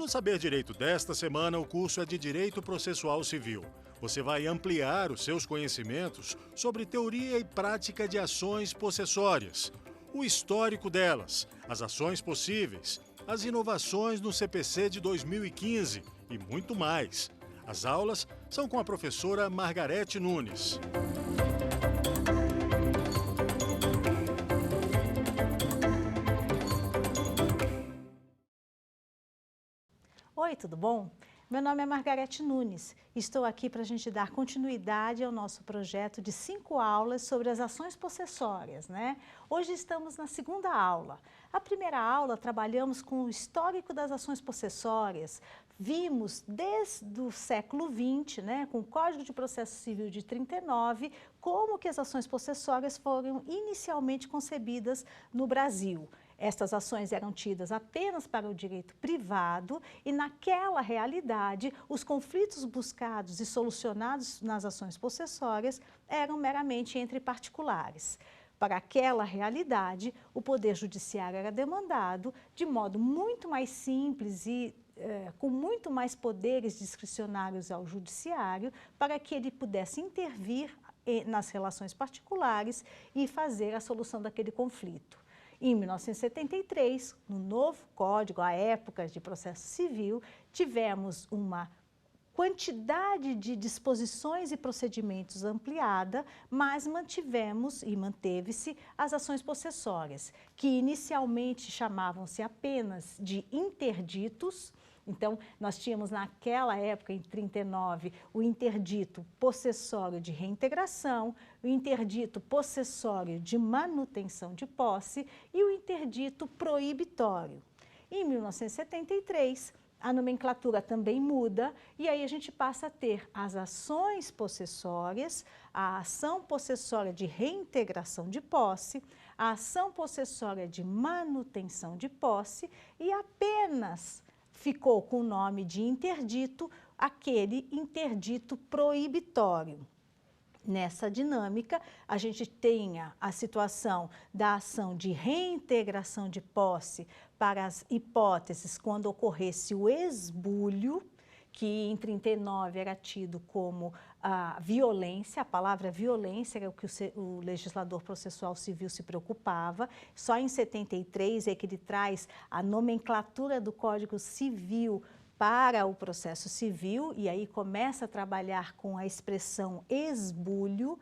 No Saber Direito desta semana, o curso é de Direito Processual Civil. Você vai ampliar os seus conhecimentos sobre teoria e prática de ações possessórias, o histórico delas, as ações possíveis, as inovações no CPC de 2015 e muito mais. As aulas são com a professora Margarete Nunes. Oi, tudo bom? Meu nome é Margarete Nunes. Estou aqui para a gente dar continuidade ao nosso projeto de 5 aulas sobre as ações possessórias, né? Hoje estamos na segunda aula. A primeira aula trabalhamos com o histórico das ações possessórias. Vimos desde o século XX, né, com o Código de Processo Civil de 39, como que as ações possessórias foram inicialmente concebidas no Brasil. Estas ações eram tidas apenas para o direito privado e, naquela realidade, os conflitos buscados e solucionados nas ações possessórias eram meramente entre particulares. Para aquela realidade, o Poder Judiciário era demandado de modo muito mais simples e com muito mais poderes discricionários ao Judiciário para que ele pudesse intervir nas relações particulares e fazer a solução daquele conflito. Em 1973, no novo Código, à época de processo civil, tivemos uma quantidade de disposições e procedimentos ampliada, mas mantivemos e manteve-se as ações possessórias, que inicialmente chamavam-se apenas de interditos. Então, nós tínhamos naquela época, em 39, o interdito possessório de reintegração, o interdito possessório de manutenção de posse e o interdito proibitório. Em 1973, a nomenclatura também muda e aí a gente passa a ter as ações possessórias, a ação possessória de reintegração de posse, a ação possessória de manutenção de posse e apenas ficou com o nome de interdito aquele interdito proibitório. Nessa dinâmica, a gente tem a situação da ação de reintegração de posse para as hipóteses quando ocorresse o esbulho, que em 39 era tido como a violência, a palavra violência era o que o legislador processual civil se preocupava. Só em 73 é que ele traz a nomenclatura do Código Civil para o processo civil e aí começa a trabalhar com a expressão esbulho,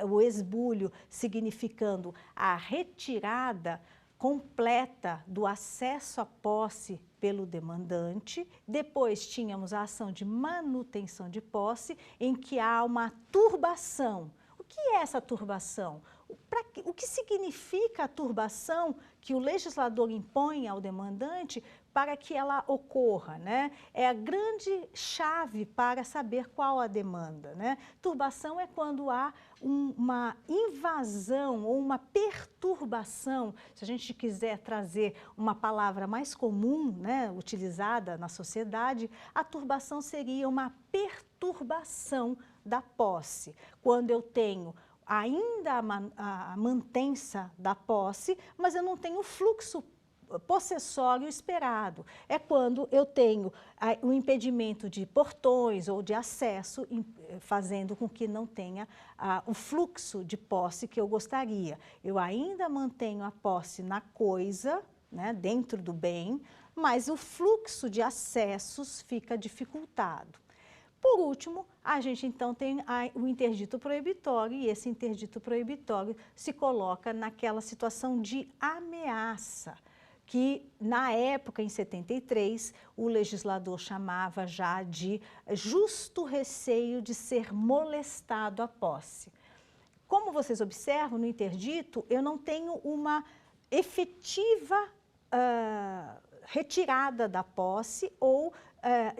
o esbulho significando a retirada completa do acesso à posse pelo demandante. Depois tínhamos a ação de manutenção de posse, em que há uma turbação. O que é essa turbação? O que significa a turbação que o legislador impõe ao demandante para que ela ocorra, né? É a grande chave para saber qual a demanda, né? Turbação é quando há uma invasão ou uma perturbação, se a gente quiser trazer uma palavra mais comum, né, utilizada na sociedade, a turbação seria uma perturbação da posse. Quando eu tenho ainda a mantença da posse, mas eu não tenho fluxo possessório esperado. É quando eu tenho o impedimento de portões ou de acesso, fazendo com que não tenha o fluxo de posse que eu gostaria. Eu ainda mantenho a posse na coisa, né, dentro do bem, mas o fluxo de acessos fica dificultado. Por último, a gente então tem o interdito proibitório e esse interdito proibitório se coloca naquela situação de ameaça, que na época, em 73, o legislador chamava já de justo receio de ser molestado a posse. Como vocês observam, no interdito, eu não tenho uma efetiva retirada da posse ou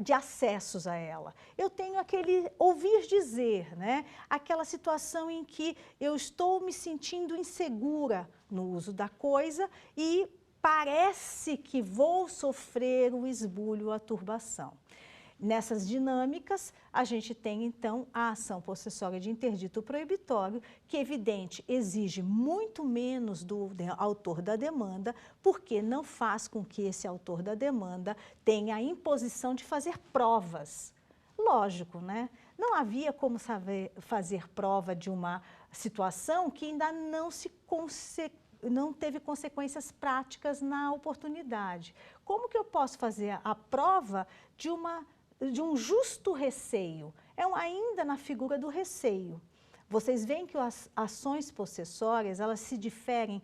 de acessos a ela. Eu tenho aquele ouvir dizer, né? Aquela situação em que eu estou me sentindo insegura no uso da coisa e parece que vou sofrer o esbulho, a turbação. Nessas dinâmicas, a gente tem, então, a ação possessória de interdito proibitório, que, evidente, exige muito menos do autor da demanda, porque não faz com que esse autor da demanda tenha a imposição de fazer provas. Lógico, né? Não havia como fazer prova de uma situação que ainda não teve consequências práticas na oportunidade. Como que eu posso fazer a prova de um justo receio? É ainda na figura do receio. Vocês veem que as ações possessórias, elas se diferem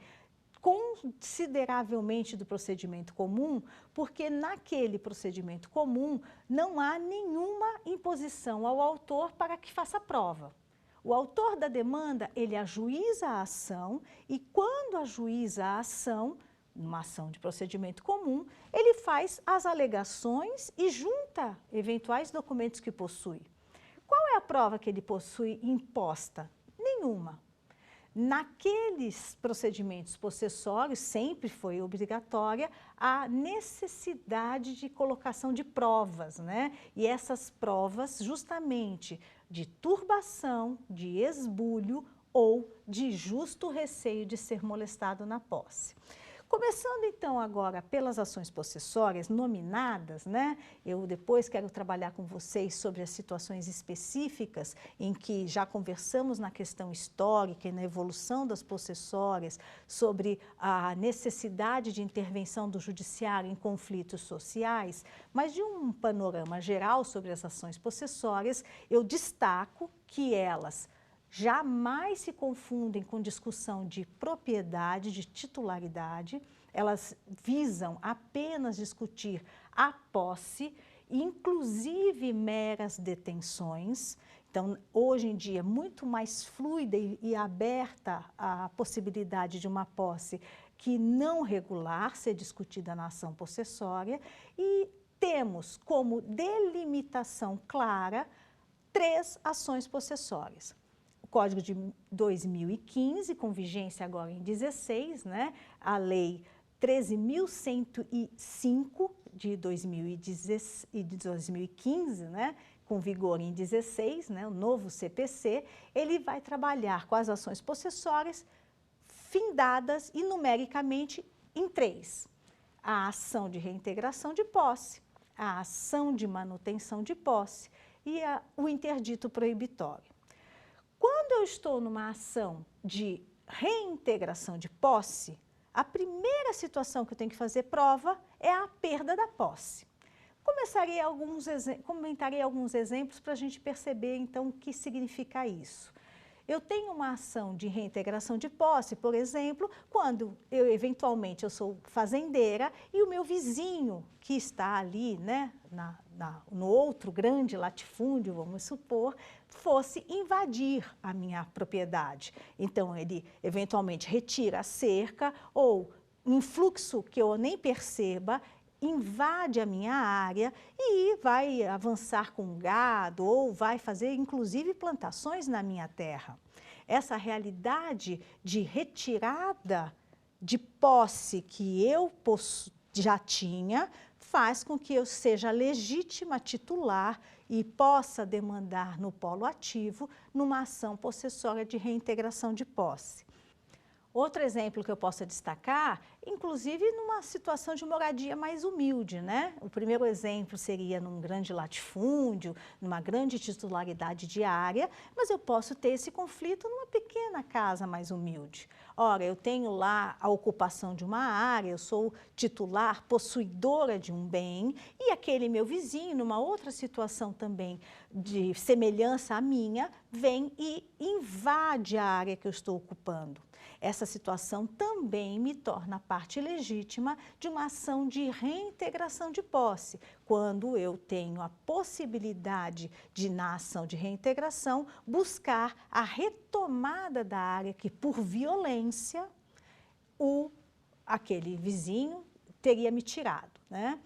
consideravelmente do procedimento comum, porque naquele procedimento comum não há nenhuma imposição ao autor para que faça prova. O autor da demanda, ele ajuiza a ação e quando ajuiza a ação, numa ação de procedimento comum, ele faz as alegações e junta eventuais documentos que possui. Qual é a prova que ele possui imposta? Nenhuma. Naqueles procedimentos possessórios, sempre foi obrigatória a necessidade de colocação de provas, né? E essas provas, justamente, de turbação, de esbulho ou de justo receio de ser molestado na posse. Começando então agora pelas ações possessórias nominadas, né? Eu depois quero trabalhar com vocês sobre as situações específicas em que já conversamos na questão histórica e na evolução das possessórias, sobre a necessidade de intervenção do judiciário em conflitos sociais, mas de um panorama geral sobre as ações possessórias, eu destaco que elas jamais se confundem com discussão de propriedade, de titularidade, elas visam apenas discutir a posse, inclusive meras detenções. Então, hoje em dia, muito mais fluida e aberta a possibilidade de uma posse que não regular ser discutida na ação possessória e temos como delimitação clara 3 ações possessórias. Código de 2015, com vigência agora em 16, né? A Lei 13.105 de 2015, né? Com vigor em 16, né? O novo CPC, ele vai trabalhar com as ações possessórias findadas e numericamente em 3. A ação de reintegração de posse, a ação de manutenção de posse e o interdito proibitório. Quando eu estou numa ação de reintegração de posse, a primeira situação que eu tenho que fazer prova é a perda da posse. Comentarei alguns exemplos para a gente perceber, então, o que significa isso. Eu tenho uma ação de reintegração de posse, por exemplo, quando eventualmente eu sou fazendeira e o meu vizinho, que está ali, né, no outro grande latifúndio, vamos supor, fosse invadir a minha propriedade. Então, ele eventualmente retira a cerca ou, em fluxo que eu nem perceba, invade a minha área e vai avançar com gado ou vai fazer, inclusive, plantações na minha terra. Essa realidade de retirada de posse que eu já tinha faz com que eu seja legítima titular e possa demandar no polo ativo numa ação possessória de reintegração de posse. Outro exemplo que eu possa destacar, inclusive numa situação de moradia mais humilde, né? O primeiro exemplo seria num grande latifúndio, numa grande titularidade de área, mas eu posso ter esse conflito numa pequena casa mais humilde. Ora, eu tenho lá a ocupação de uma área, eu sou titular, possuidora de um bem, e aquele meu vizinho, numa outra situação também de semelhança à minha, vem e invade a área que eu estou ocupando. Essa situação também me torna parte legítima de uma ação de reintegração de posse, quando eu tenho a possibilidade de, na ação de reintegração, buscar a retomada da área que, por violência, aquele vizinho teria me tirado, né?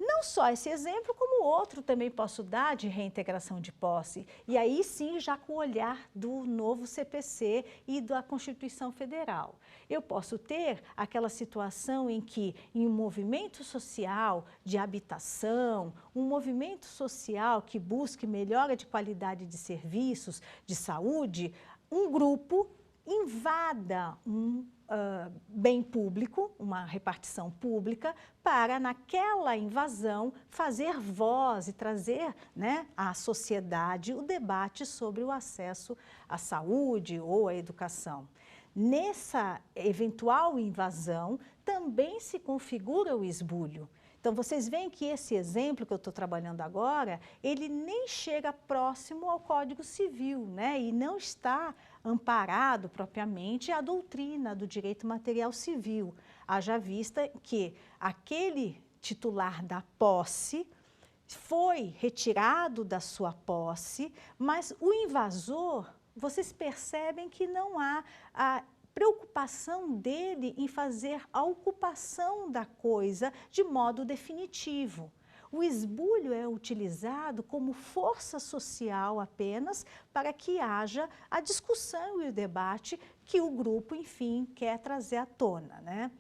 Não só esse exemplo, como outro também posso dar de reintegração de posse. E aí sim, já com o olhar do novo CPC e da Constituição Federal. Eu posso ter aquela situação em que, em um movimento social de habitação, um movimento social que busque melhora de qualidade de serviços, de saúde, um grupo invada um bem público, uma repartição pública, para, naquela invasão, fazer voz e trazer, né, à sociedade o debate sobre o acesso à saúde ou à educação. Nessa eventual invasão, também se configura o esbulho. Então, vocês veem que esse exemplo que eu estou trabalhando agora, ele nem chega próximo ao Código Civil, né? E não está amparado propriamente a doutrina do direito material civil. Haja vista que aquele titular da posse foi retirado da sua posse, mas o invasor, vocês percebem que não há a preocupação dele em fazer a ocupação da coisa de modo definitivo. O esbulho é utilizado como força social apenas para que haja a discussão e o debate que o grupo, enfim, quer trazer à tona, né?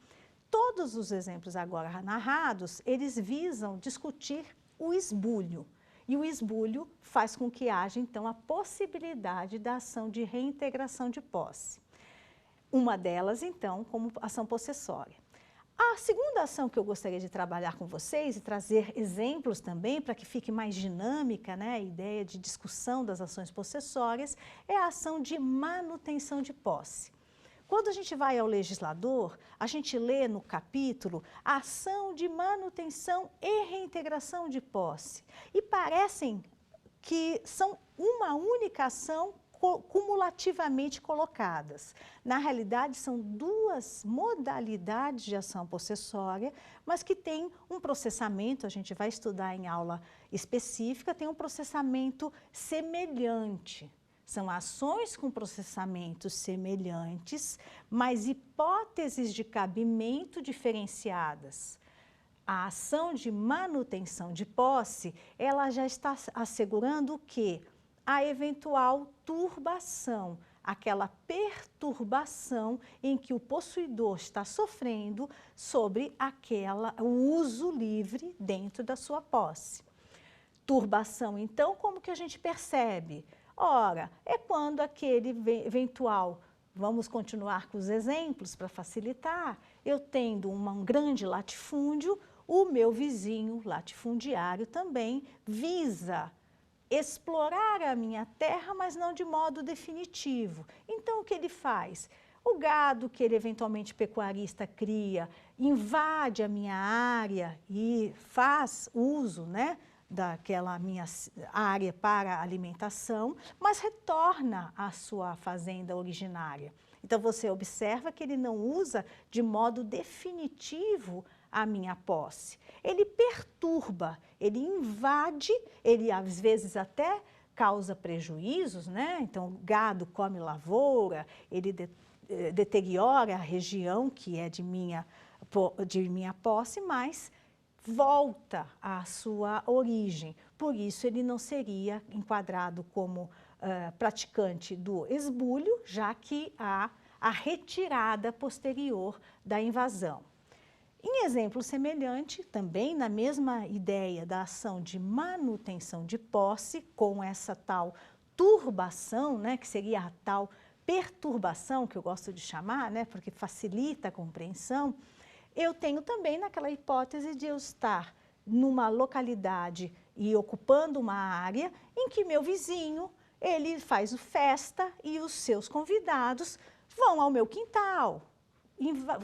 Todos os exemplos agora narrados, eles visam discutir o esbulho. E o esbulho faz com que haja, então, a possibilidade da ação de reintegração de posse. Uma delas, então, como ação possessória. A segunda ação que eu gostaria de trabalhar com vocês e trazer exemplos também para que fique mais dinâmica, né, a ideia de discussão das ações possessórias, é a ação de manutenção de posse. Quando a gente vai ao legislador, a gente lê no capítulo a ação de manutenção e reintegração de posse. E parecem que são uma única ação cumulativamente colocadas. Na realidade, são duas modalidades de ação possessória, mas que têm um processamento, a gente vai estudar em aula específica, tem um processamento semelhante. São ações com processamentos semelhantes, mas hipóteses de cabimento diferenciadas. A ação de manutenção de posse, ela já está assegurando o quê? A eventual turbação, aquela perturbação em que o possuidor está sofrendo sobre o uso livre dentro da sua posse. Turbação, então, como que a gente percebe? Ora, é quando aquele eventual, vamos continuar com os exemplos para facilitar, eu tendo um grande latifúndio, o meu vizinho latifundiário também visa explorar a minha terra, mas não de modo definitivo. Então, o que ele faz? O gado que ele eventualmente pecuarista cria, invade a minha área e faz uso, né, daquela minha área para alimentação, mas retorna à sua fazenda originária. Então, você observa que ele não usa de modo definitivo a minha posse. Ele perturba, ele invade, ele às vezes até causa prejuízos, né? Então, o gado come lavoura, ele deteriora a região que é de minha posse, mas volta à sua origem. Por isso, ele não seria enquadrado como praticante do esbulho, já que há a retirada posterior da invasão. Em exemplo semelhante, também na mesma ideia da ação de manutenção de posse, com essa tal turbação, né, que seria a tal perturbação, que eu gosto de chamar, né, porque facilita a compreensão, eu tenho também naquela hipótese de eu estar numa localidade e ocupando uma área em que meu vizinho, ele faz festa e os seus convidados vão ao meu quintal,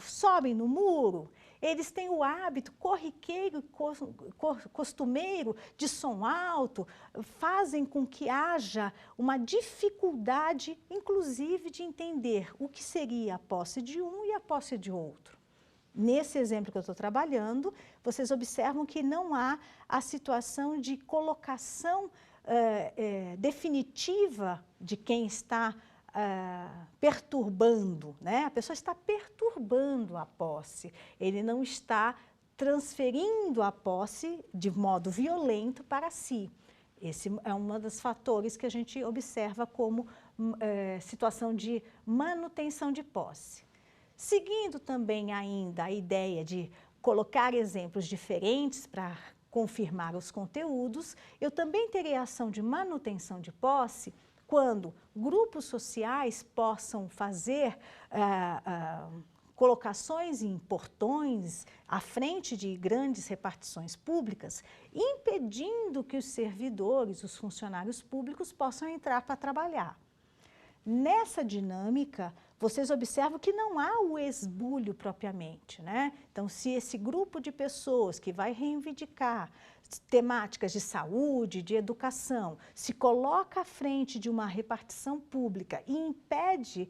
sobem no muro. Eles têm o hábito corriqueiro, costumeiro de som alto, fazem com que haja uma dificuldade, inclusive, de entender o que seria a posse de um e a posse de outro. Nesse exemplo que eu estou trabalhando, vocês observam que não há a situação de colocação definitiva de quem está perturbando, né? A pessoa está perturbando a posse, ele não está transferindo a posse de modo violento para si. Esse é um dos fatores que a gente observa como situação de manutenção de posse. Seguindo também ainda a ideia de colocar exemplos diferentes para confirmar os conteúdos, eu também terei a ação de manutenção de posse quando grupos sociais possam fazer colocações em portões à frente de grandes repartições públicas, impedindo que os servidores, os funcionários públicos possam entrar para trabalhar. Nessa dinâmica, vocês observam que não há o esbulho propriamente, né? Então, se esse grupo de pessoas que vai reivindicar temáticas de saúde, de educação, se coloca à frente de uma repartição pública e impede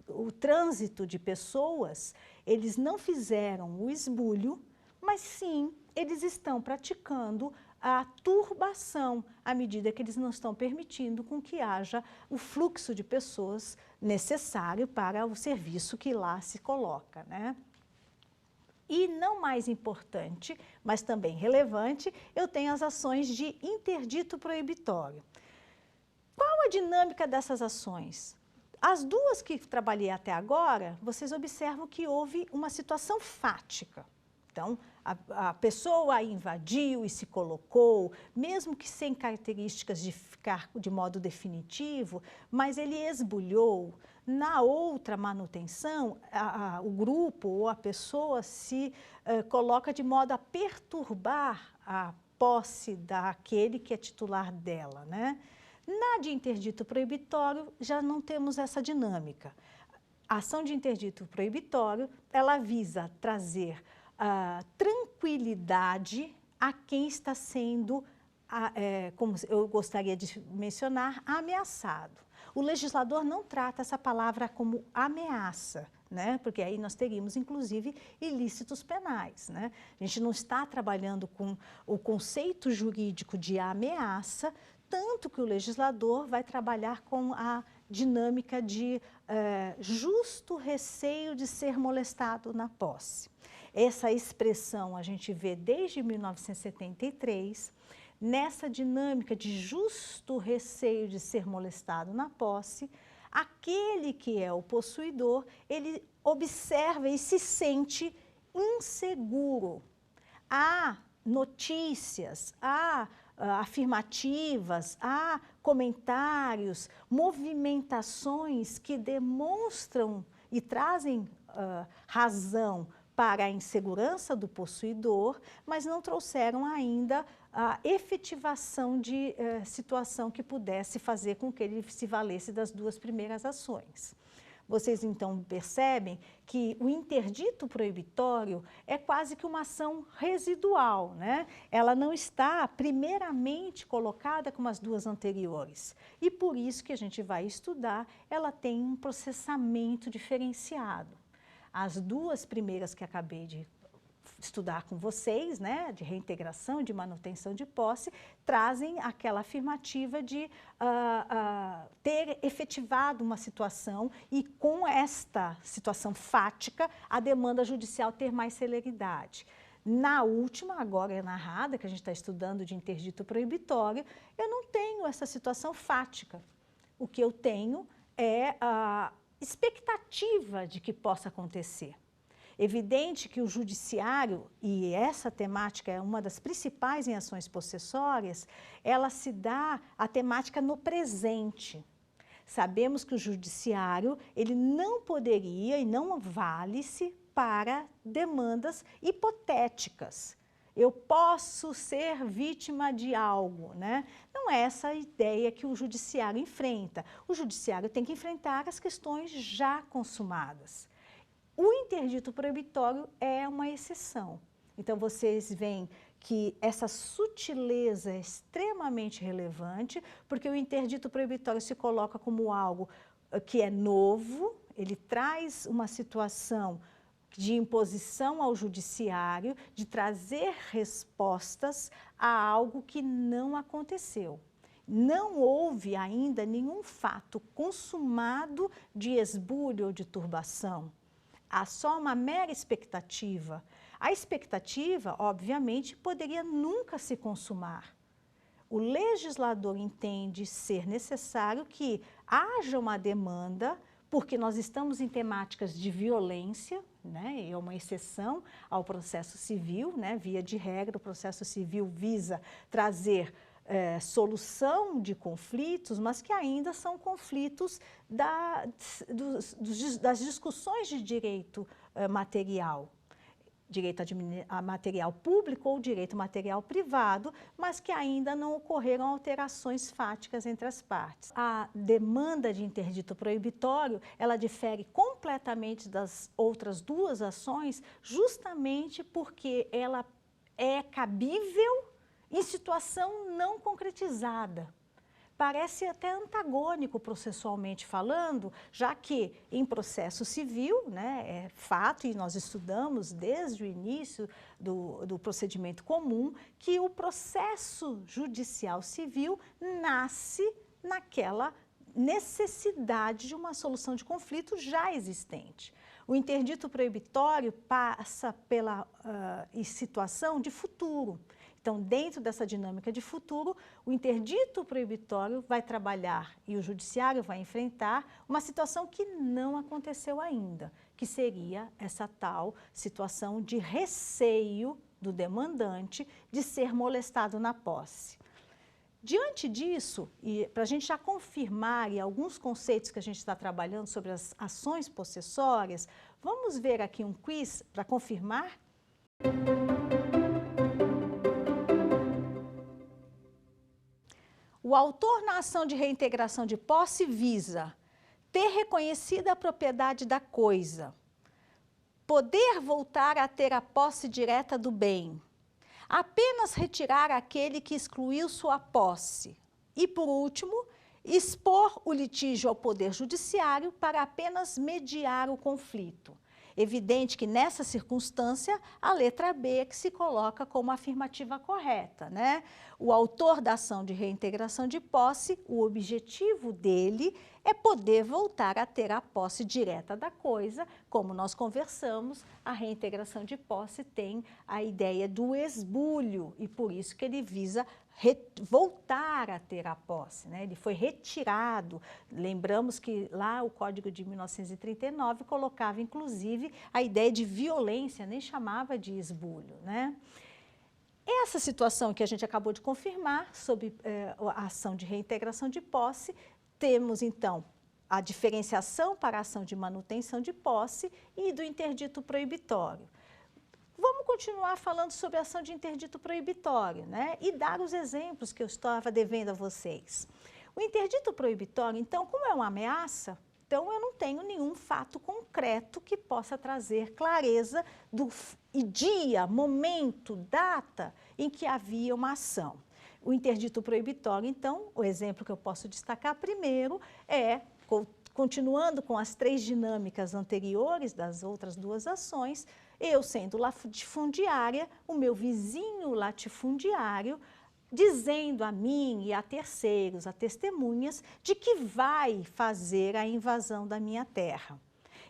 o trânsito de pessoas, eles não fizeram o esbulho, mas sim, eles estão praticando a turbação, à medida que eles não estão permitindo com que haja o fluxo de pessoas necessário para o serviço que lá se coloca, né? E não mais importante, mas também relevante, eu tenho as ações de interdito proibitório. Qual a dinâmica dessas ações? As duas que trabalhei até agora, vocês observam que houve uma situação fática. Então, a pessoa invadiu e se colocou, mesmo que sem características de ficar de modo definitivo, mas ele esbulhou. Na outra manutenção, o grupo ou a pessoa se coloca de modo a perturbar a posse daquele que é titular dela, né? Na de interdito proibitório, já não temos essa dinâmica. A ação de interdito proibitório, ela visa trazer tranquilidade a quem está sendo, como eu gostaria de mencionar, ameaçado. O legislador não trata essa palavra como ameaça, né? Porque aí nós teríamos, inclusive, ilícitos penais, né? A gente não está trabalhando com o conceito jurídico de ameaça, tanto que o legislador vai trabalhar com a dinâmica de justo receio de ser molestado na posse. Essa expressão a gente vê desde 1973, nessa dinâmica de justo receio de ser molestado na posse, aquele que é o possuidor, ele observa e se sente inseguro. Há notícias, há afirmativas, há comentários, movimentações que demonstram e trazem razão para a insegurança do possuidor, mas não trouxeram ainda a efetivação de situação que pudesse fazer com que ele se valesse das duas primeiras ações. Vocês, então, percebem que o interdito proibitório é quase que uma ação residual, né? Ela não está primeiramente colocada como as duas anteriores. E por isso que a gente vai estudar, ela tem um processamento diferenciado. As duas primeiras que acabei de estudar com vocês, né, de reintegração e de manutenção de posse, trazem aquela afirmativa de ter efetivado uma situação e com esta situação fática, a demanda judicial ter mais celeridade. Na última, agora é narrada, que a gente está estudando de interdito proibitório, eu não tenho essa situação fática. O que eu tenho é a expectativa de que possa acontecer. Evidente que o judiciário, e essa temática é uma das principais em ações possessórias, ela se dá a temática no presente. Sabemos que o judiciário, ele não poderia e não vale-se para demandas hipotéticas. Eu posso ser vítima de algo, né? Não é essa a ideia que o judiciário enfrenta. O judiciário tem que enfrentar as questões já consumadas. O interdito proibitório é uma exceção. Então, vocês veem que essa sutileza é extremamente relevante, porque o interdito proibitório se coloca como algo que é novo, ele traz uma situação de imposição ao judiciário, de trazer respostas a algo que não aconteceu. Não houve ainda nenhum fato consumado de esbulho ou de turbação. Há só uma mera expectativa. A expectativa, obviamente, poderia nunca se consumar. O legislador entende ser necessário que haja uma demanda, porque nós estamos em temáticas de violência, né? É uma exceção ao processo civil, né? Via de regra, o processo civil visa trazer solução de conflitos, mas que ainda são conflitos das discussões de direito material. Direito material público ou direito material privado, mas que ainda não ocorreram alterações fáticas entre as partes. A demanda de interdito proibitório, ela difere completamente das outras duas ações, justamente porque ela é cabível em situação não concretizada. Parece até antagônico processualmente falando, já que em processo civil, né, é fato, e nós estudamos desde o início do procedimento comum, que o processo judicial civil nasce naquela necessidade de uma solução de conflito já existente. O interdito proibitório passa pela situação de futuro. Então, dentro dessa dinâmica de futuro, o interdito proibitório vai trabalhar e o judiciário vai enfrentar uma situação que não aconteceu ainda, que seria essa tal situação de receio do demandante de ser molestado na posse. Diante disso, e para a gente já confirmar alguns conceitos que a gente está trabalhando sobre as ações possessórias, vamos ver aqui um quiz para confirmar? O autor na ação de reintegração de posse visa ter reconhecida a propriedade da coisa, poder voltar a ter a posse direta do bem, apenas retirar aquele que excluiu sua posse e, por último, expor o litígio ao Poder Judiciário para apenas mediar o conflito. Evidente que, nessa circunstância, a letra B é que se coloca como afirmativa correta, né? O autor da ação de reintegração de posse, o objetivo dele é poder voltar a ter a posse direta da coisa. Como nós conversamos, a reintegração de posse tem a ideia do esbulho e por isso que ele visa voltar a ter a posse, né? Ele foi retirado. Lembramos que lá o Código de 1939 colocava, inclusive, a ideia de violência, nem chamava de esbulho, né? Essa situação que a gente acabou de confirmar sobre a ação de reintegração de posse, temos, então, a diferenciação para a ação de manutenção de posse e do interdito proibitório. Vamos continuar falando sobre a ação de interdito proibitório, né? E dar os exemplos que eu estava devendo a vocês. O interdito proibitório, então, como é uma ameaça, então eu não tenho nenhum fato concreto que possa trazer clareza do dia, momento, data em que havia uma ação. O interdito proibitório, então, o exemplo que eu posso destacar primeiro é, continuando com as três dinâmicas anteriores das outras duas ações, eu sendo latifundiária, o meu vizinho latifundiário, dizendo a mim e a terceiros, a testemunhas, de que vai fazer a invasão da minha terra.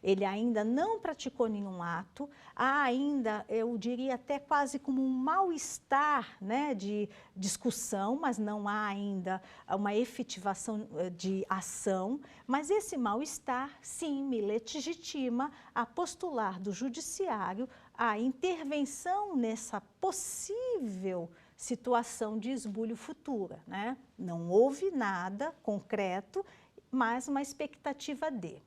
Ele ainda não praticou nenhum ato, há ainda, eu diria até quase como um mal-estar, né, de discussão, mas não há ainda uma efetivação de ação, mas esse mal-estar, sim, me legitima a postular do judiciário a intervenção nessa possível situação de esbulho futura, né? Não houve nada concreto, mas uma expectativa de.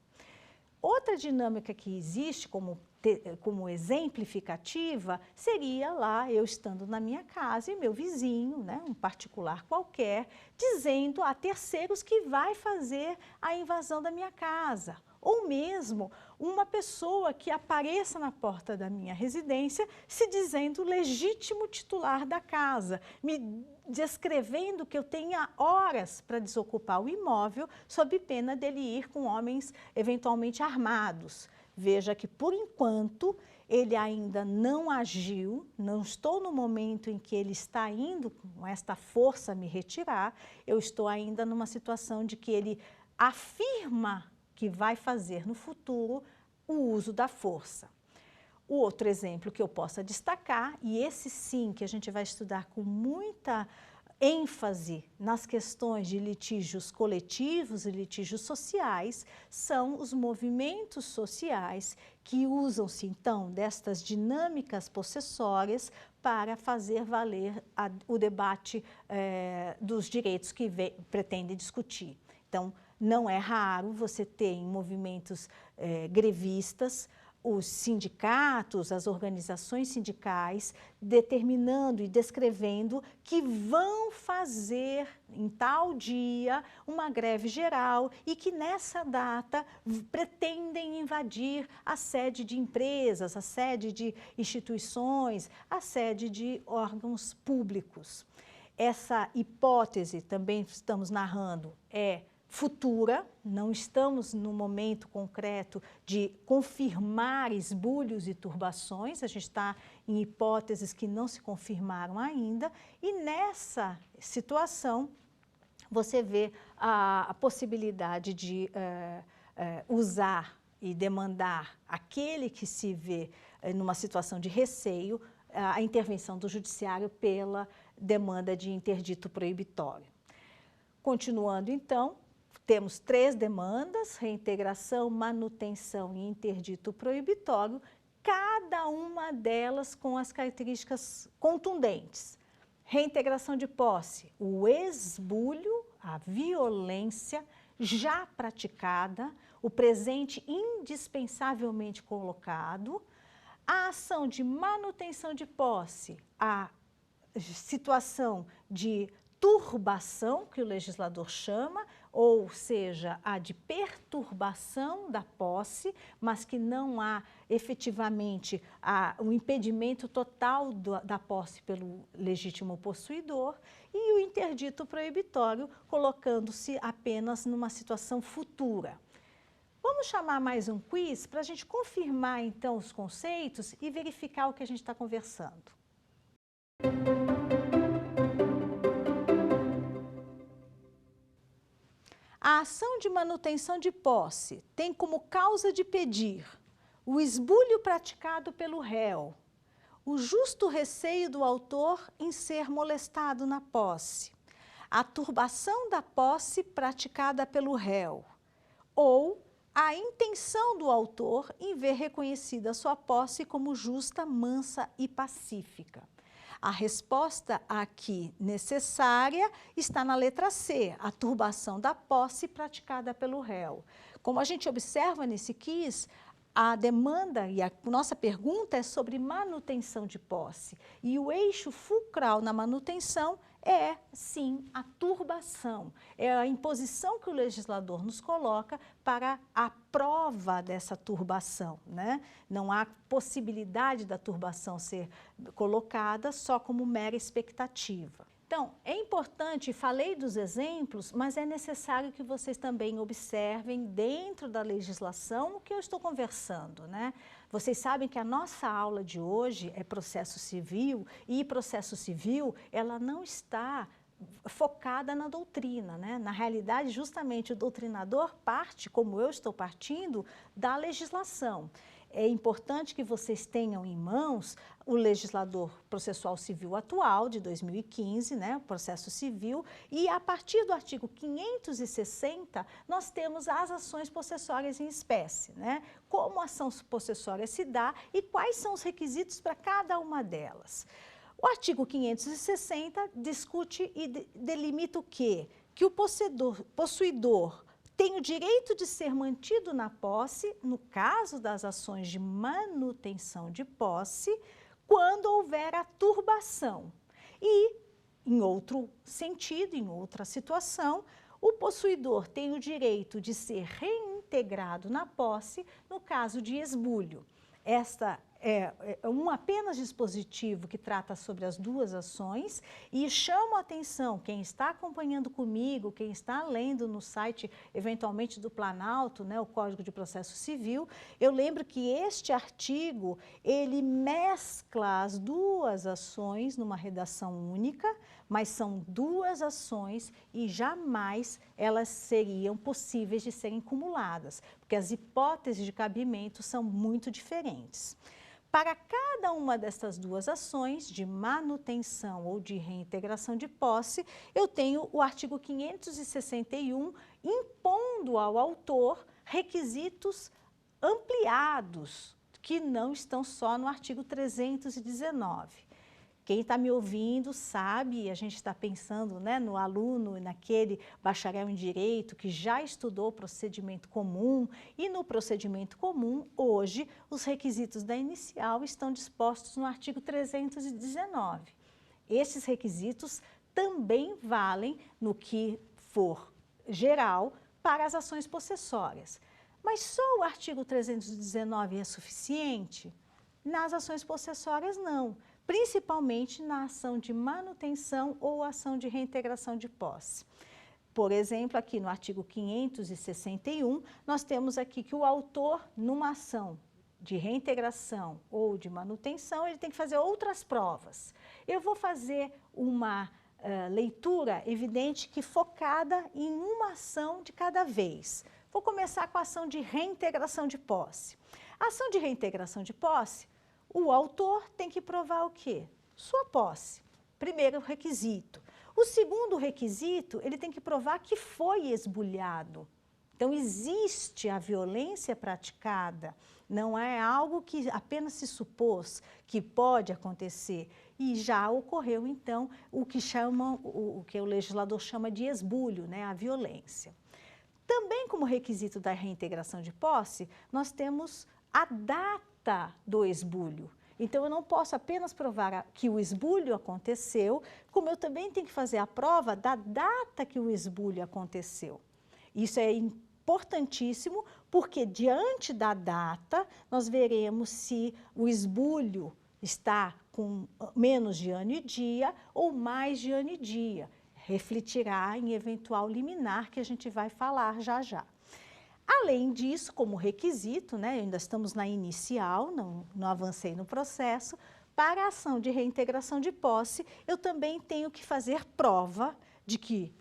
Outra dinâmica que existe como exemplificativa seria lá eu estando na minha casa e meu vizinho, né, um particular qualquer, dizendo a terceiros que vai fazer a invasão da minha casa. Ou mesmo uma pessoa que apareça na porta da minha residência se dizendo legítimo titular da casa, me descrevendo que eu tenha horas para desocupar o imóvel sob pena dele ir com homens eventualmente armados. Veja que, por enquanto, ele ainda não agiu, não estou no momento em que ele está indo com esta força me retirar, eu estou ainda numa situação de que ele afirma que vai fazer no futuro o uso da força. O outro exemplo que eu possa destacar, e esse sim que a gente vai estudar com muita ênfase nas questões de litígios coletivos e litígios sociais, são os movimentos sociais que usam-se, então, destas dinâmicas possessórias para fazer valer o debate dos direitos que pretende discutir. Então, não é raro você ter em movimentos grevistas os sindicatos, as organizações sindicais, determinando e descrevendo que vão fazer em tal dia uma greve geral e que nessa data pretendem invadir a sede de empresas, a sede de instituições, a sede de órgãos públicos. Essa hipótese, também estamos narrando, é futura, não estamos no momento concreto de confirmar esbulhos e turbações, a gente está em hipóteses que não se confirmaram ainda, e nessa situação você vê a possibilidade de usar e demandar aquele que se vê numa situação de receio, a intervenção do judiciário pela demanda de interdito proibitório. Continuando então, temos 3 demandas, reintegração, manutenção e interdito proibitório, cada uma delas com as características contundentes. Reintegração de posse, o esbulho, a violência já praticada, o presente indispensavelmente colocado. A ação de manutenção de posse, a situação de turbação, que o legislador chama, ou seja, a de perturbação da posse, mas que não há efetivamente um impedimento total da posse pelo legítimo possuidor, e o interdito proibitório, colocando-se apenas numa situação futura. Vamos chamar mais um quiz para a gente confirmar então os conceitos e verificar o que a gente está conversando. A ação de manutenção de posse tem como causa de pedir o esbulho praticado pelo réu, o justo receio do autor em ser molestado na posse, a turbação da posse praticada pelo réu, ou a intenção do autor em ver reconhecida sua posse como justa, mansa e pacífica. A resposta aqui necessária está na letra C, a turbação da posse praticada pelo réu. Como a gente observa nesse quiz, a demanda e a nossa pergunta é sobre manutenção de posse. E o eixo fulcral na manutenção é, sim, a turbação. É a imposição que o legislador nos coloca para a prova dessa turbação, né? Não há possibilidade da turbação ser colocada só como mera expectativa. Então, é importante, falei dos exemplos, mas é necessário que vocês também observem dentro da legislação o que eu estou conversando, né? Vocês sabem que a nossa aula de hoje é processo civil, e processo civil, ela não está focada na doutrina, né? Na realidade, justamente o doutrinador parte, como eu estou partindo, da legislação. É importante que vocês tenham em mãos o legislador processual civil atual, de 2015, né, o processo civil, e a partir do artigo 560, nós temos as ações possessórias em espécie, né? Como a ação possessória se dá e quais são os requisitos para cada uma delas. O artigo 560 discute e delimita o quê? Que o possuidor tem o direito de ser mantido na posse, no caso das ações de manutenção de posse, quando houver a turbação. E, em outro sentido, em outra situação, o possuidor tem o direito de ser reintegrado na posse no caso de esbulho. Esta é um apenas dispositivo que trata sobre as duas ações e chamo a atenção, quem está acompanhando comigo, quem está lendo no site, eventualmente do Planalto, né, o Código de Processo Civil, eu lembro que este artigo, ele mescla as duas ações numa redação única, mas são duas ações e jamais elas seriam possíveis de serem cumuladas, porque as hipóteses de cabimento são muito diferentes. Para cada uma dessas duas ações, de manutenção ou de reintegração de posse, eu tenho o artigo 561 impondo ao autor requisitos ampliados, que não estão só no artigo 319. Quem está me ouvindo sabe, a gente está pensando, né, no aluno, naquele bacharel em Direito que já estudou procedimento comum, e no procedimento comum, hoje, os requisitos da inicial estão dispostos no artigo 319. Esses requisitos também valem no que for geral para as ações possessórias. Mas só o artigo 319 é suficiente? Nas ações possessórias, não. Principalmente na ação de manutenção ou ação de reintegração de posse. Por exemplo, aqui no artigo 561, nós temos aqui que o autor, numa ação de reintegração ou de manutenção, ele tem que fazer outras provas. Eu vou fazer uma leitura evidente que focada em uma ação de cada vez. Vou começar com a ação de reintegração de posse. A ação de reintegração de posse, o autor tem que provar o quê? Sua posse. Primeiro requisito. O segundo requisito, ele tem que provar que foi esbulhado. Então, existe a violência praticada, não é algo que apenas se supôs que pode acontecer. E já ocorreu, então, o que o legislador chama de esbulho, né, a violência. Também como requisito da reintegração de posse, nós temos a data do esbulho. Então, eu não posso apenas provar que o esbulho aconteceu, como eu também tenho que fazer a prova da data que o esbulho aconteceu. Isso é importantíssimo, porque diante da data, nós veremos se o esbulho está com menos de ano e dia ou mais de ano e dia. Refletirá em eventual liminar que a gente vai falar já já. Além disso, como requisito, né, ainda estamos na inicial, não avancei no processo, para a ação de reintegração de posse, eu também tenho que fazer prova de que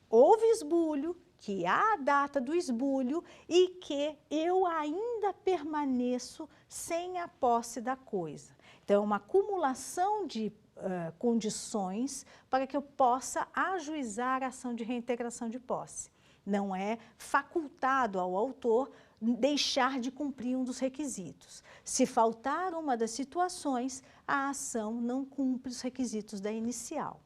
houve esbulho, que há a data do esbulho e que eu ainda permaneço sem a posse da coisa. Então, é uma acumulação de condições para que eu possa ajuizar a ação de reintegração de posse. Não é facultado ao autor deixar de cumprir um dos requisitos. Se faltar uma das situações, a ação não cumpre os requisitos da inicial.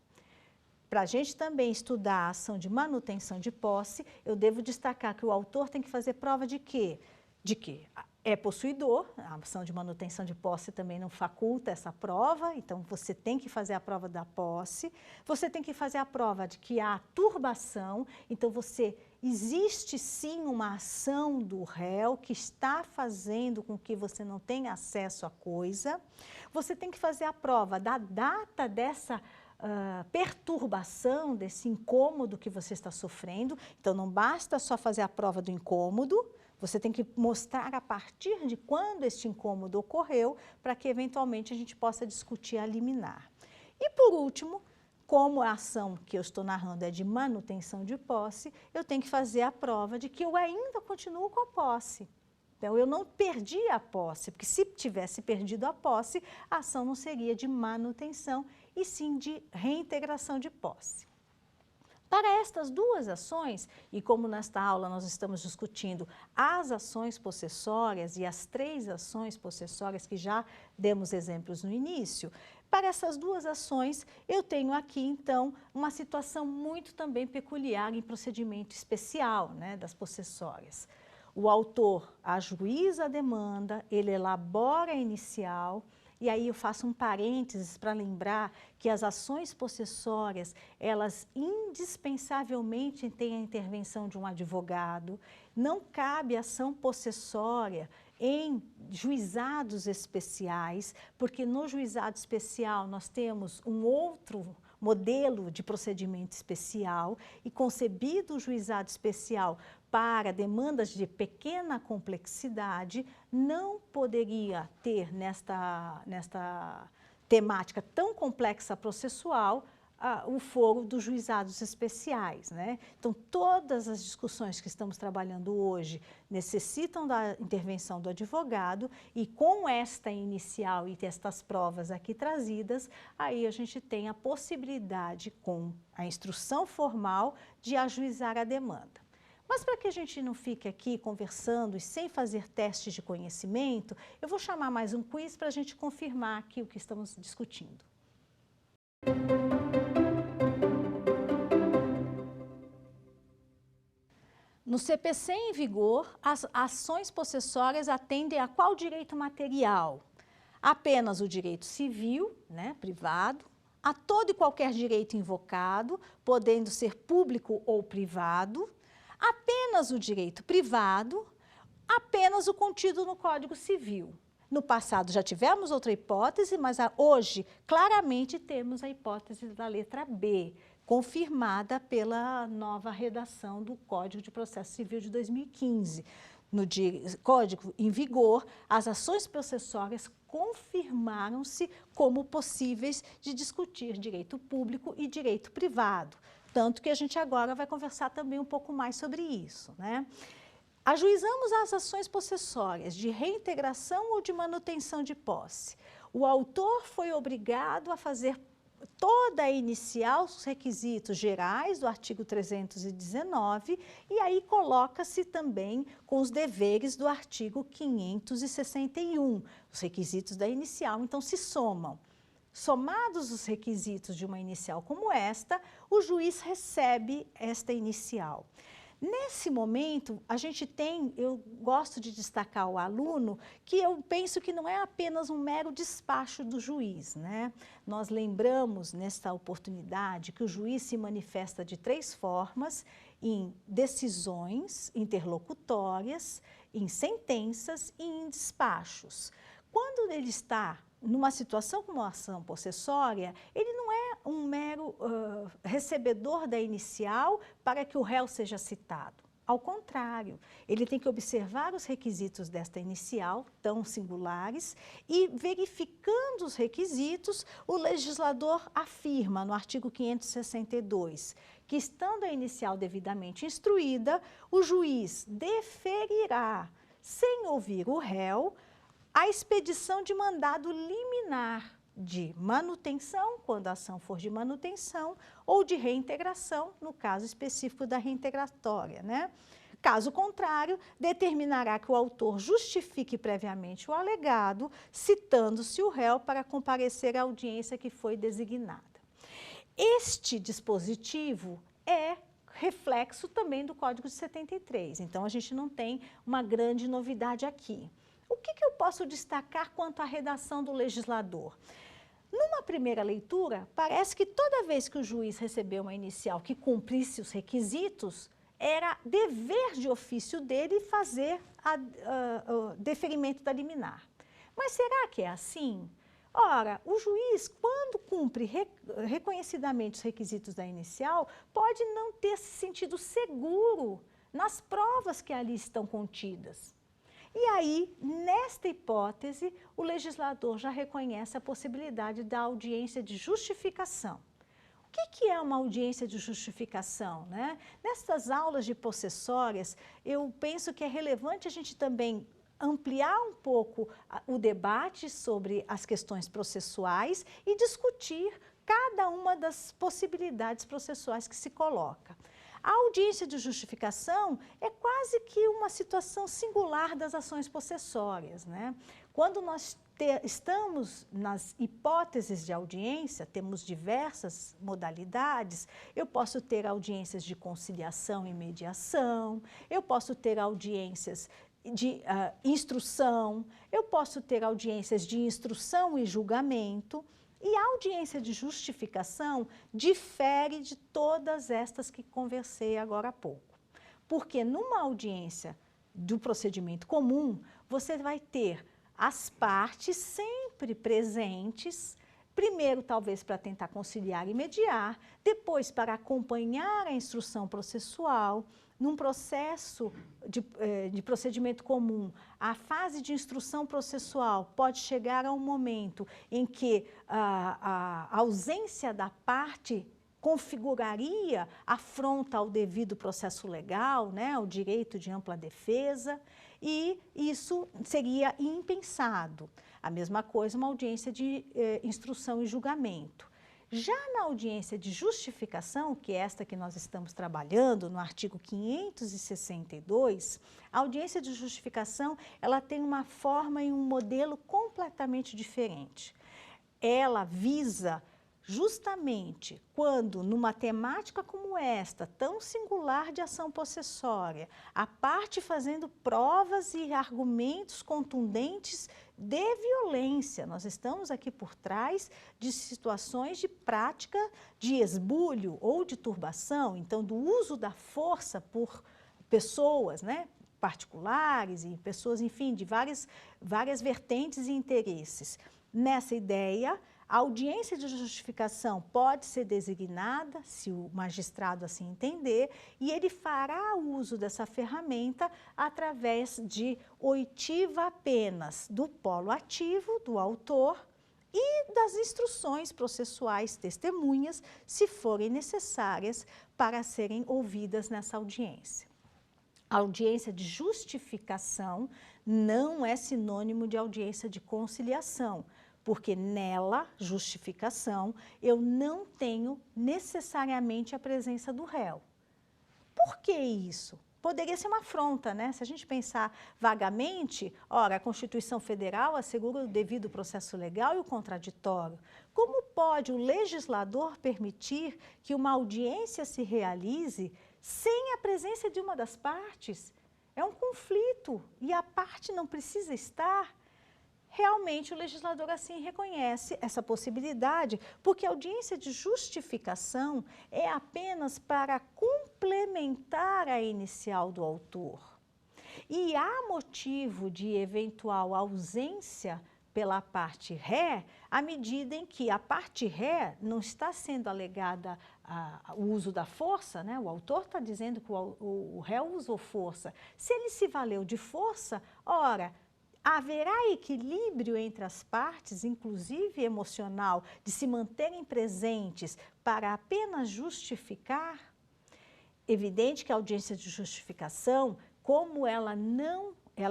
Para a gente também estudar a ação de manutenção de posse, eu devo destacar que o autor tem que fazer prova de quê? De que é possuidor, a ação de manutenção de posse também não faculta essa prova, então você tem que fazer a prova da posse, você tem que fazer a prova de que há turbação, então existe sim uma ação do réu que está fazendo com que você não tenha acesso à coisa, você tem que fazer a prova da data dessa perturbação, desse incômodo que você está sofrendo, então não basta só fazer a prova do incômodo, você tem que mostrar a partir de quando este incômodo ocorreu, para que eventualmente a gente possa discutir a liminar. E por último, como a ação que eu estou narrando é de manutenção de posse, eu tenho que fazer a prova de que eu ainda continuo com a posse. Então, eu não perdi a posse, porque se tivesse perdido a posse, a ação não seria de manutenção, e sim de reintegração de posse. Para estas duas ações, e como nesta aula nós estamos discutindo as ações possessórias e as 3 ações possessórias que já demos exemplos no início, para essas duas ações eu tenho aqui então uma situação muito também peculiar em procedimento especial, né, das possessórias. O autor ajuiza a demanda, ele elabora a inicial. E aí eu faço um parênteses para lembrar que as ações possessórias, elas indispensavelmente têm a intervenção de um advogado. Não cabe ação possessória em juizados especiais, porque no juizado especial nós temos um outro modelo de procedimento especial e concebido o juizado especial para demandas de pequena complexidade, não poderia ter nesta temática tão complexa processual o foro dos juizados especiais, né? Então, todas as discussões que estamos trabalhando hoje necessitam da intervenção do advogado e com esta inicial e estas provas aqui trazidas, aí a gente tem a possibilidade, com a instrução formal, de ajuizar a demanda. Mas para que a gente não fique aqui conversando e sem fazer testes de conhecimento, eu vou chamar mais um quiz para a gente confirmar aqui o que estamos discutindo. No CPC em vigor, as ações possessórias atendem a qual direito material? Apenas o direito civil, né, privado, a todo e qualquer direito invocado, podendo ser público ou privado, apenas o direito privado, apenas o contido no Código Civil. No passado já tivemos outra hipótese, mas hoje claramente temos a hipótese da letra B, confirmada pela nova redação do Código de Processo Civil de 2015. No Código em vigor, as ações processórias confirmaram-se como possíveis de discutir direito público e direito privado. Tanto que a gente agora vai conversar também um pouco mais sobre isso, né? Ajuizamos as ações possessórias de reintegração ou de manutenção de posse. O autor foi obrigado a fazer toda a inicial, os requisitos gerais do artigo 319, e aí coloca-se também com os deveres do artigo 561, os requisitos da inicial, então se somam. Somados os requisitos de uma inicial como esta, o juiz recebe esta inicial. Nesse momento, a gente tem, eu gosto de destacar o aluno, que eu penso que não é apenas um mero despacho do juiz, né? Nós lembramos, nesta oportunidade, que o juiz se manifesta de 3 formas, em decisões interlocutórias, em sentenças e em despachos. Quando ele está numa situação como a ação possessória, ele não é um mero recebedor da inicial para que o réu seja citado. Ao contrário, ele tem que observar os requisitos desta inicial, tão singulares, e verificando os requisitos, o legislador afirma no artigo 562 que, estando a inicial devidamente instruída, o juiz deferirá, sem ouvir o réu, a expedição de mandado liminar de manutenção, quando a ação for de manutenção, ou de reintegração, no caso específico da reintegratória, né? Caso contrário, determinará que o autor justifique previamente o alegado, citando-se o réu para comparecer à audiência que foi designada. Este dispositivo é reflexo também do Código de 73, então a gente não tem uma grande novidade aqui. O que eu posso destacar quanto à redação do legislador? Numa primeira leitura, parece que toda vez que o juiz recebeu uma inicial que cumprisse os requisitos, era dever de ofício dele fazer o deferimento da liminar. Mas será que é assim? Ora, o juiz, quando cumpre reconhecidamente os requisitos da inicial, pode não ter se sentido seguro nas provas que ali estão contidas. E aí, nesta hipótese, o legislador já reconhece a possibilidade da audiência de justificação. O que é uma audiência de justificação, né? Nestas aulas de possessórias, eu penso que é relevante a gente também ampliar um pouco o debate sobre as questões processuais e discutir cada uma das possibilidades processuais que se coloca. A audiência de justificação é quase que uma situação singular das ações possessórias, né? Quando nós estamos nas hipóteses de audiência, temos diversas modalidades. Eu posso ter audiências de conciliação e mediação, eu posso ter audiências de instrução, eu posso ter audiências de instrução e julgamento. E a audiência de justificação difere de todas estas que conversei agora há pouco. Porque numa audiência do procedimento comum, você vai ter as partes sempre presentes, primeiro talvez para tentar conciliar e mediar, depois para acompanhar a instrução processual, num processo de procedimento comum, a fase de instrução processual pode chegar a um momento em que a ausência da parte configuraria afronta ao devido processo legal, né, ao direito de ampla defesa, e isso seria impensado. A mesma coisa uma audiência de instrução e julgamento. Já na audiência de justificação, que é esta que nós estamos trabalhando, no artigo 562, a audiência de justificação, ela tem uma forma e um modelo completamente diferente. Ela visa justamente quando, numa temática como esta, tão singular de ação possessória, a parte fazendo provas e argumentos contundentes de violência. Nós estamos aqui por trás de situações de prática de esbulho ou de turbação, então do uso da força por pessoas, né, particulares e pessoas, enfim, de várias vertentes e interesses. Nessa ideia, a audiência de justificação pode ser designada, se o magistrado assim entender, e ele fará uso dessa ferramenta através de oitiva apenas do polo ativo, do autor, e das instruções processuais testemunhas, se forem necessárias para serem ouvidas nessa audiência. A audiência de justificação não é sinônimo de audiência de conciliação, porque nela, justificação, eu não tenho necessariamente a presença do réu. Por que isso? Poderia ser uma afronta, né? Se a gente pensar vagamente, ora, a Constituição Federal assegura o devido processo legal e o contraditório. Como pode o legislador permitir que uma audiência se realize sem a presença de uma das partes? É um conflito e a parte não precisa estar. Realmente o legislador assim reconhece essa possibilidade, porque a audiência de justificação é apenas para complementar a inicial do autor. E há motivo de eventual ausência pela parte ré, à medida em que a parte ré não está sendo alegada o uso da força, né? O autor está dizendo que o réu usou força. Se ele se valeu de força, ora, haverá equilíbrio entre as partes, inclusive emocional, de se manterem presentes para apenas justificar? Evidente que a audiência de justificação, como ela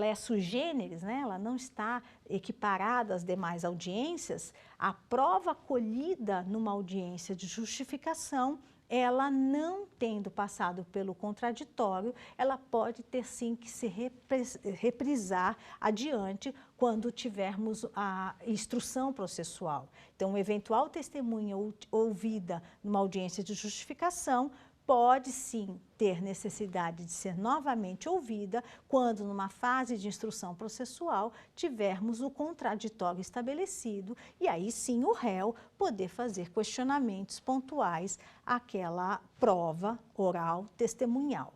é sui generis, né? Ela não está equiparada às demais audiências, a prova colhida numa audiência de justificação, ela não tendo passado pelo contraditório, ela pode ter sim que se reprisar adiante quando tivermos a instrução processual. Então, eventual testemunha ouvida numa audiência de justificação pode sim ter necessidade de ser novamente ouvida quando, numa fase de instrução processual, tivermos o contraditório estabelecido e aí sim o réu poder fazer questionamentos pontuais àquela prova oral testemunhal.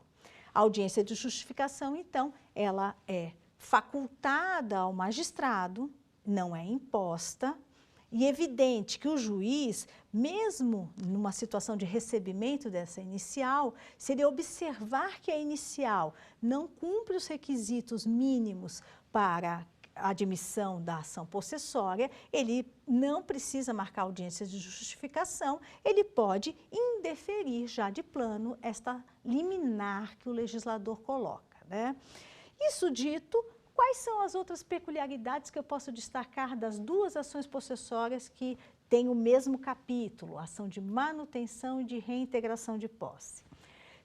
A audiência de justificação, então, ela é facultada ao magistrado, não é imposta. E é evidente que o juiz, mesmo numa situação de recebimento dessa inicial, se ele observar que a inicial não cumpre os requisitos mínimos para a admissão da ação possessória, ele não precisa marcar audiência de justificação, ele pode indeferir já de plano esta liminar que o legislador coloca, né? Isso dito, quais são as outras peculiaridades que eu posso destacar das duas ações possessórias que têm o mesmo capítulo, ação de manutenção e de reintegração de posse?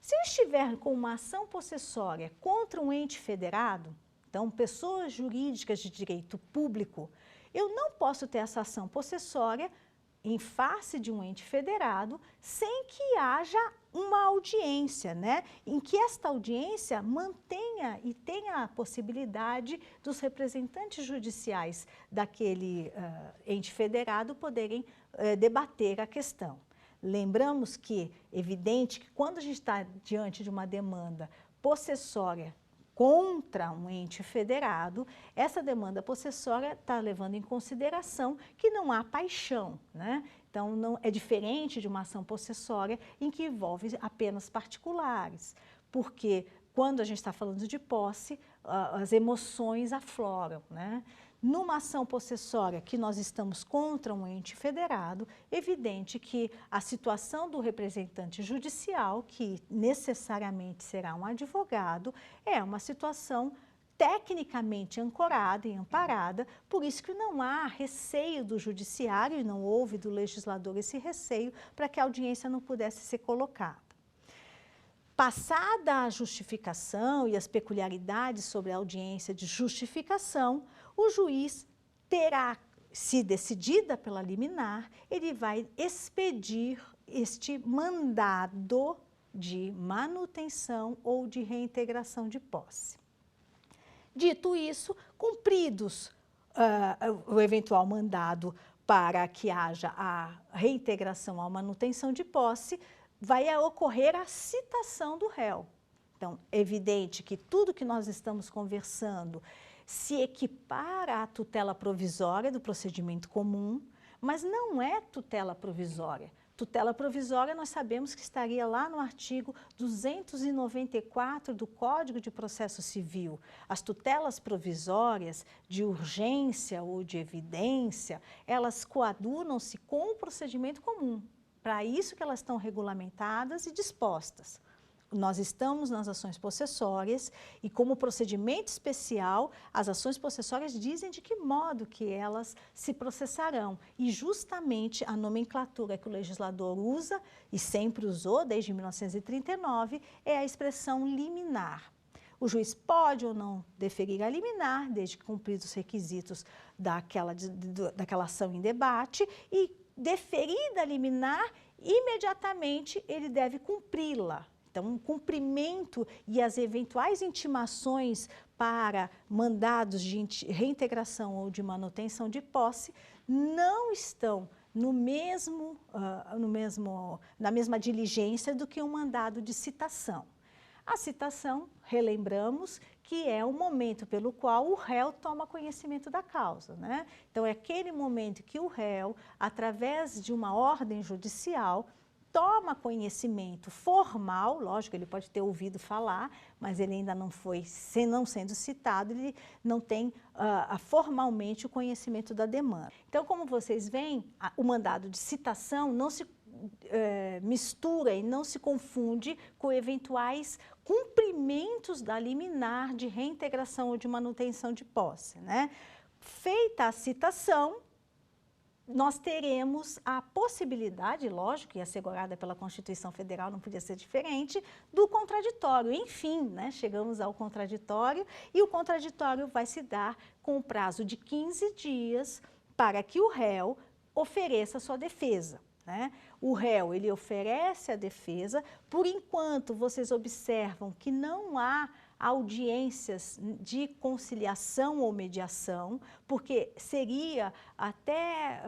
Se eu estiver com uma ação possessória contra um ente federado, então pessoas jurídicas de direito público, eu não posso ter essa ação possessória em face de um ente federado sem que haja uma audiência, né? Em que esta audiência mantenha e tenha a possibilidade dos representantes judiciais daquele ente federado poderem debater a questão. Lembramos que, evidente que quando a gente está diante de uma demanda possessória contra um ente federado, essa demanda possessória está levando em consideração que não há paixão, né? Então, não é diferente de uma ação possessória em que envolve apenas particulares. porque quando a gente está falando de posse, as emoções afloram, né? Numa ação possessória que nós estamos contra um ente federado, evidente que a situação do representante judicial, que necessariamente será um advogado, é uma situação tecnicamente ancorada e amparada, por isso que não há receio do judiciário, e não houve do legislador esse receio, para que a audiência não pudesse ser colocada. Passada a justificação e as peculiaridades sobre a audiência de justificação, o juiz terá, se decidida pela liminar, ele vai expedir este mandado de manutenção ou de reintegração de posse. Dito isso, cumpridos o eventual mandado para que haja a reintegração ou manutenção de posse, vai ocorrer a citação do réu. Então, é evidente que tudo que nós estamos conversando se equipara à tutela provisória do procedimento comum, mas não é tutela provisória. Tutela provisória nós sabemos que estaria lá no artigo 294 do Código de Processo Civil. As tutelas provisórias de urgência ou de evidência, elas coadunam-se com o procedimento comum. Para isso que elas estão regulamentadas e dispostas. Nós estamos nas ações possessórias e, como procedimento especial, as ações possessórias dizem de que modo que elas se processarão. E justamente a nomenclatura que o legislador usa, e sempre usou desde 1939, é a expressão liminar. O juiz pode ou não deferir a liminar, desde que cumpridos os requisitos daquela ação em debate, e deferida a liminar, imediatamente ele deve cumpri-la. Então, o cumprimento e as eventuais intimações para mandados de reintegração ou de manutenção de posse não estão na mesma diligência do que um mandado de citação. A citação, relembramos, que é o momento pelo qual o réu toma conhecimento da causa, né? Então, é aquele momento que o réu, através de uma ordem judicial, toma conhecimento formal, lógico, ele pode ter ouvido falar, mas ele ainda não foi, não sendo citado, ele não tem formalmente o conhecimento da demanda. Então, como vocês veem, o mandado de citação não se mistura e não se confunde com eventuais cumprimentos da liminar de reintegração ou de manutenção de posse, né? Feita a citação, nós teremos a possibilidade, lógico, e assegurada pela Constituição Federal, não podia ser diferente, do contraditório. Enfim, né, chegamos ao contraditório e o contraditório vai se dar com o prazo de 15 dias para que o réu ofereça a sua defesa, né? O réu, ele oferece a defesa, por enquanto vocês observam que não há audiências de conciliação ou mediação, porque seria até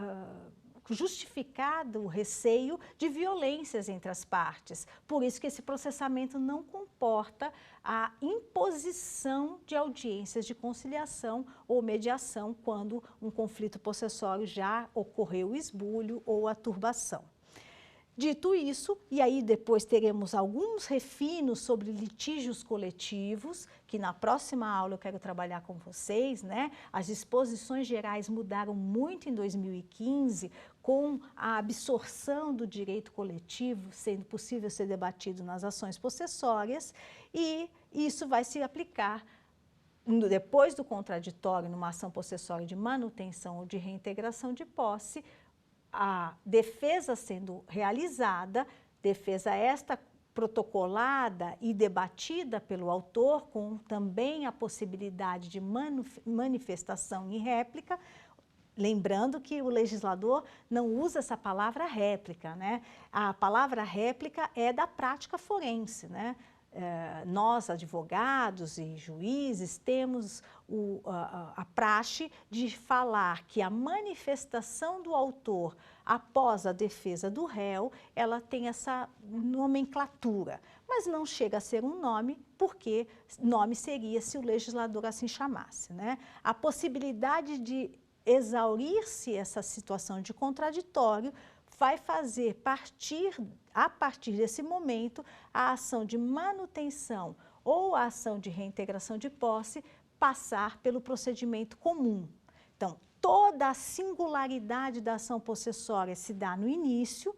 justificado o receio de violências entre as partes. Por isso que esse processamento não comporta a imposição de audiências de conciliação ou mediação quando um conflito possessório já ocorreu o esbulho ou a turbação. Dito isso, e aí depois teremos alguns refinos sobre litígios coletivos, que na próxima aula eu quero trabalhar com vocês, né? As disposições gerais mudaram muito em 2015, com a absorção do direito coletivo, sendo possível ser debatido nas ações possessórias, e isso vai se aplicar depois do contraditório, numa ação possessória de manutenção ou de reintegração de posse, a defesa sendo realizada, defesa esta protocolada e debatida pelo autor, com também a possibilidade de manifestação em réplica, lembrando que o legislador não usa essa palavra réplica, né? A palavra réplica é da prática forense, né? Nós, advogados e juízes, temos a praxe de falar que a manifestação do autor após a defesa do réu, ela tem essa nomenclatura, mas não chega a ser um nome, porque nome seria se o legislador assim chamasse, né? A possibilidade de exaurir-se essa situação de contraditório vai fazer a partir desse momento a ação de manutenção ou a ação de reintegração de posse passar pelo procedimento comum. Então, toda a singularidade da ação possessória se dá no início,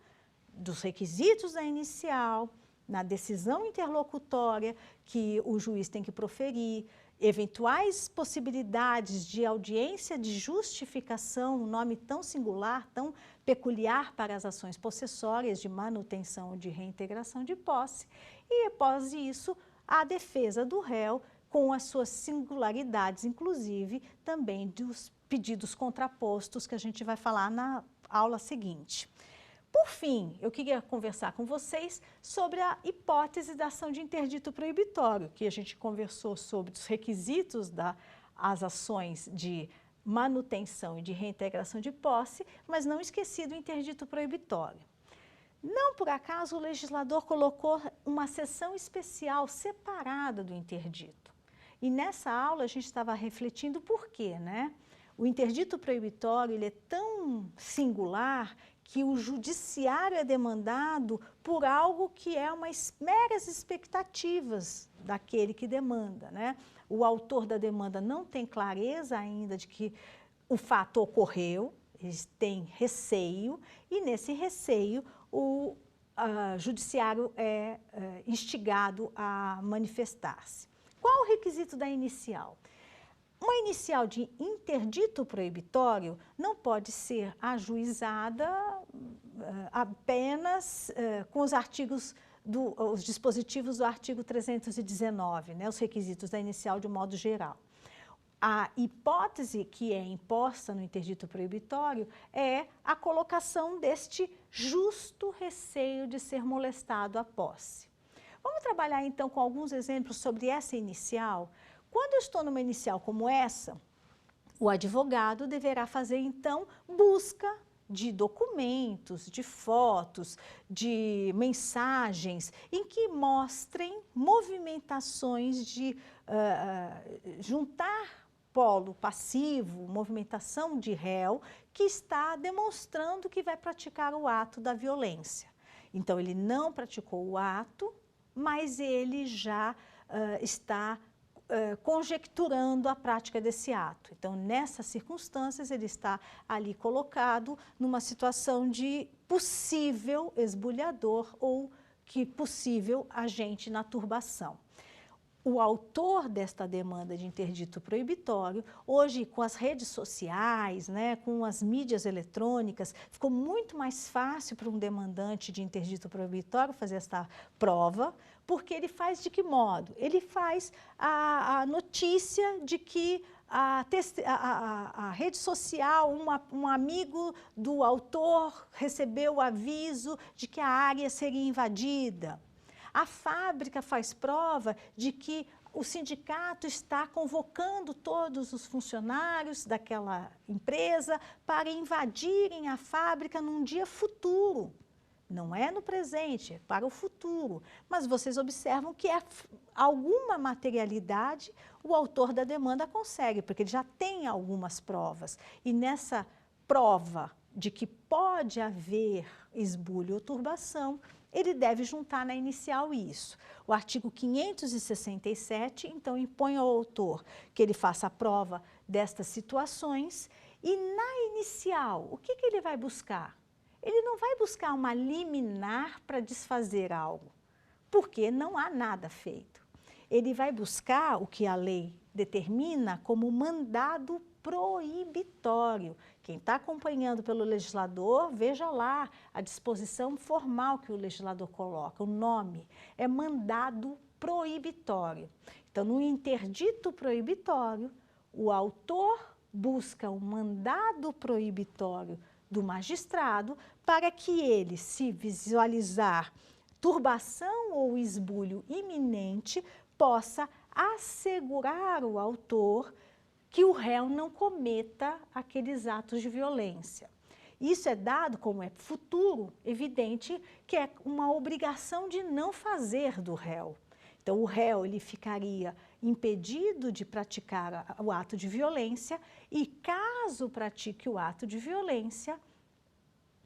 dos requisitos da inicial, na decisão interlocutória que o juiz tem que proferir, eventuais possibilidades de audiência de justificação, um nome tão singular, tão peculiar para as ações possessórias de manutenção ou de reintegração de posse, e após isso, a defesa do réu com as suas singularidades, inclusive também dos pedidos contrapostos que a gente vai falar na aula seguinte. Por fim, eu queria conversar com vocês sobre a hipótese da ação de interdito proibitório, que a gente conversou sobre os requisitos das ações de manutenção e de reintegração de posse, mas não esqueci do interdito proibitório. Não por acaso o legislador colocou uma seção especial separada do interdito. E nessa aula a gente estava refletindo por quê, né? O interdito proibitório ele é tão singular que o judiciário é demandado por algo que é umas meras expectativas daquele que demanda, né? O autor da demanda não tem clareza ainda de que o fato ocorreu, eles têm receio, e nesse receio o judiciário é instigado a manifestar-se. Qual o requisito da inicial? Uma inicial de interdito proibitório não pode ser ajuizada apenas com os dispositivos do artigo 319, né, os requisitos da inicial de um modo geral. A hipótese que é imposta no interdito proibitório é a colocação deste justo receio de ser molestado à posse. Vamos trabalhar então com alguns exemplos sobre essa inicial. Quando eu estou numa inicial como essa, o advogado deverá fazer, então, busca de documentos, de fotos, de mensagens, em que mostrem movimentações de juntar polo passivo, movimentação de réu, que está demonstrando que vai praticar o ato da violência. Então, ele não praticou o ato, mas ele já está conjecturando a prática desse ato. Então, nessas circunstâncias, ele está ali colocado numa situação de possível esbulhador ou que possível agente na turbação. O autor desta demanda de interdito proibitório, hoje com as redes sociais, né, com as mídias eletrônicas, ficou muito mais fácil para um demandante de interdito proibitório fazer esta prova, porque ele faz de que modo? Ele faz a notícia de que a rede social, um amigo do autor recebeu o aviso de que a área seria invadida. A fábrica faz prova de que o sindicato está convocando todos os funcionários daquela empresa para invadirem a fábrica num dia futuro. Não é no presente, é para o futuro. Mas vocês observam que alguma materialidade o autor da demanda consegue, porque ele já tem algumas provas. E nessa prova de que pode haver esbulho ou turbação, ele deve juntar na inicial isso. O artigo 567, então, impõe ao autor que ele faça a prova destas situações e na inicial, o que ele vai buscar? Ele não vai buscar uma liminar para desfazer algo, porque não há nada feito. Ele vai buscar o que a lei determina como mandado proibitório. Quem está acompanhando pelo legislador, veja lá a disposição formal que o legislador coloca, o nome é mandado proibitório. Então, no interdito proibitório, o autor busca um mandado proibitório do magistrado para que ele, se visualizar turbação ou esbulho iminente, possa assegurar o autor que o réu não cometa aqueles atos de violência. Isso é dado como é futuro, evidente que é uma obrigação de não fazer do réu. Então, o réu ele ficaria impedido de praticar o ato de violência e, caso pratique o ato de violência,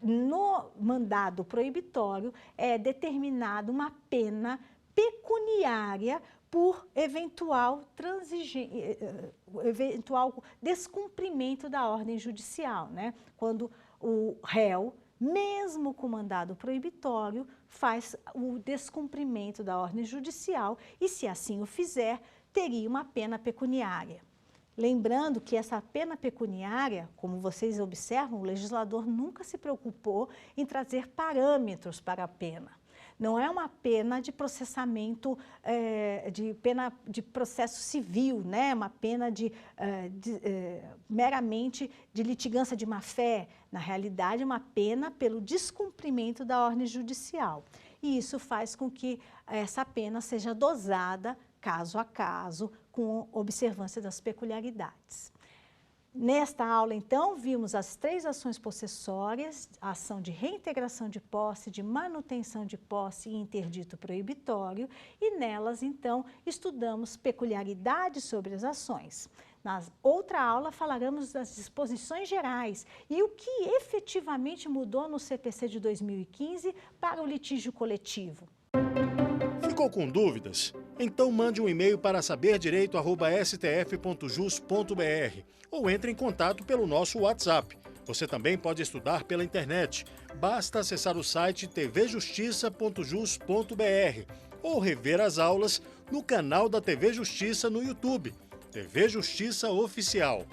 no mandado proibitório é determinada uma pena pecuniária por eventual descumprimento da ordem judicial, né? Quando o réu, mesmo com mandado proibitório, faz o descumprimento da ordem judicial e, se assim o fizer, teria uma pena pecuniária. Lembrando que essa pena pecuniária, como vocês observam, o legislador nunca se preocupou em trazer parâmetros para a pena. Não é uma pena de processamento, de processo civil, né? Uma pena meramente de litigância de má-fé. Na realidade, é uma pena pelo descumprimento da ordem judicial. E isso faz com que essa pena seja dosada, caso a caso, com observância das peculiaridades. Nesta aula, então, vimos as 3 ações possessórias, a ação de reintegração de posse, de manutenção de posse e interdito proibitório, e nelas, então, estudamos peculiaridades sobre as ações. Na outra aula, falaremos das disposições gerais e o que efetivamente mudou no CPC de 2015 para o litígio coletivo. Ficou com dúvidas? Então mande um e-mail para saberdireito@stf.jus.br ou entre em contato pelo nosso WhatsApp. Você também pode estudar pela internet. Basta acessar o site tvjustiça.jus.br ou rever as aulas no canal da TV Justiça no YouTube, TV Justiça Oficial.